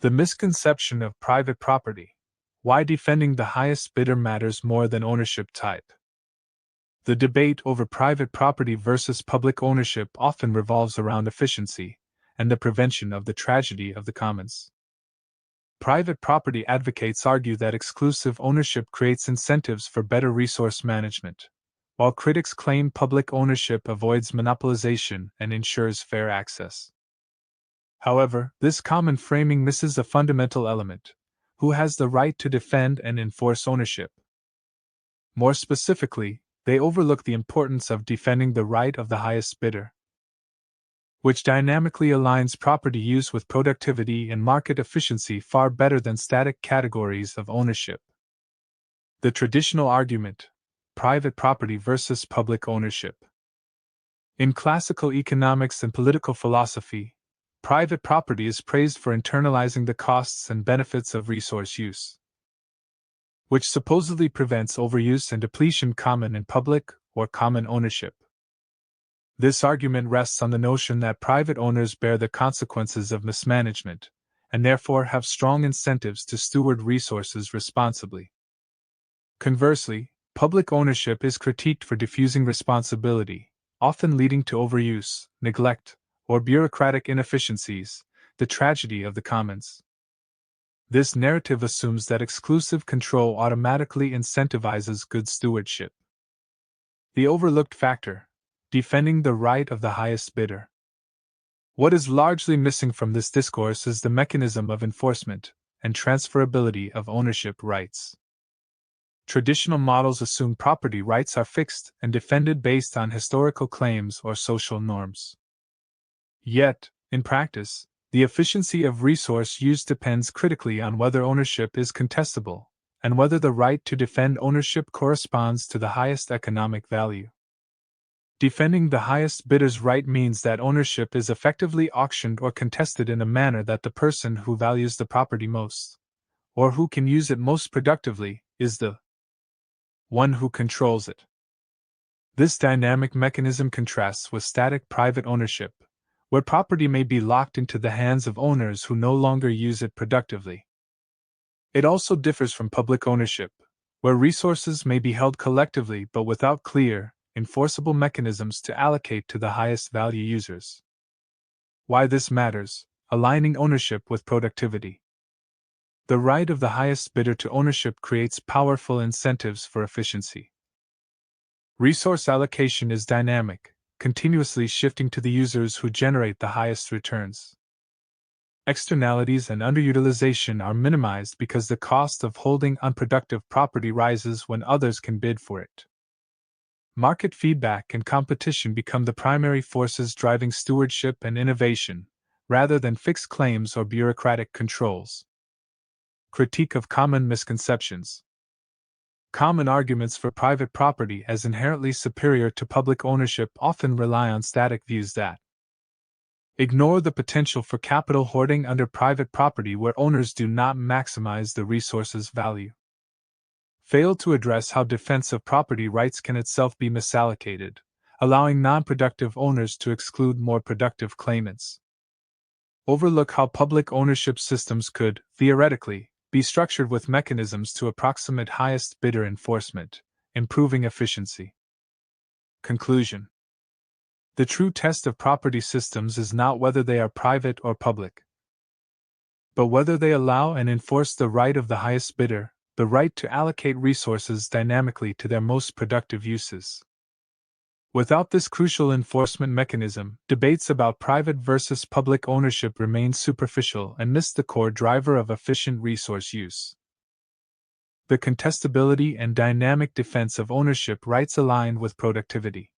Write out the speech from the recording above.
The misconception of private property. Why defending the highest bidder matters more than ownership type. The debate over private property versus public ownership often revolves around efficiency and the prevention of the tragedy of the commons. Private property advocates argue that exclusive ownership creates incentives for better resource management, while critics claim public ownership avoids monopolization and ensures fair access. However, this common framing misses a fundamental element: who has the right to defend and enforce ownership? More specifically, they overlook the importance of defending the right of the highest bidder, which dynamically aligns property use with productivity and market efficiency far better than static categories of ownership. The traditional argument: private property versus public ownership. In classical economics and political philosophy, private property is praised for internalizing the costs and benefits of resource use, which supposedly prevents overuse and depletion common in public or common ownership. This argument rests on the notion that private owners bear the consequences of mismanagement, and therefore have strong incentives to steward resources responsibly. Conversely, public ownership is critiqued for diffusing responsibility, often leading to overuse, neglect, or bureaucratic inefficiencies, the tragedy of the commons. This narrative assumes that exclusive control automatically incentivizes good stewardship. The overlooked factor: defending the right of the highest bidder. What is largely missing from this discourse is the mechanism of enforcement and transferability of ownership rights. Traditional models assume property rights are fixed and defended based on historical claims or social norms. Yet, in practice, the efficiency of resource use depends critically on whether ownership is contestable, and whether the right to defend ownership corresponds to the highest economic value. Defending the highest bidder's right means that ownership is effectively auctioned or contested in a manner that the person who values the property most, or who can use it most productively, is the one who controls it. This dynamic mechanism contrasts with static private ownership, where property may be locked into the hands of owners who no longer use it productively. It also differs from public ownership, where resources may be held collectively but without clear, enforceable mechanisms to allocate to the highest value users. Why this matters: aligning ownership with productivity. The right of the highest bidder to ownership creates powerful incentives for efficiency. Resource allocation is dynamic, continuously shifting to the users who generate the highest returns. Externalities and underutilization are minimized because the cost of holding unproductive property rises when others can bid for it. Market feedback and competition become the primary forces driving stewardship and innovation, rather than fixed claims or bureaucratic controls. Critique of common misconceptions. Common arguments for private property as inherently superior to public ownership often rely on static views that ignore the potential for capital hoarding under private property where owners do not maximize the resource's value, fail to address how defense of property rights can itself be misallocated, allowing non-productive owners to exclude more productive claimants, overlook how public ownership systems could, theoretically, be structured with mechanisms to approximate highest bidder enforcement, improving efficiency. Conclusion: the true test of property systems is not whether they are private or public, but whether they allow and enforce the right of the highest bidder, the right to allocate resources dynamically to their most productive uses. Without this crucial enforcement mechanism, debates about private versus public ownership remain superficial and miss the core driver of efficient resource use. The contestability and dynamic defense of ownership rights aligned with productivity.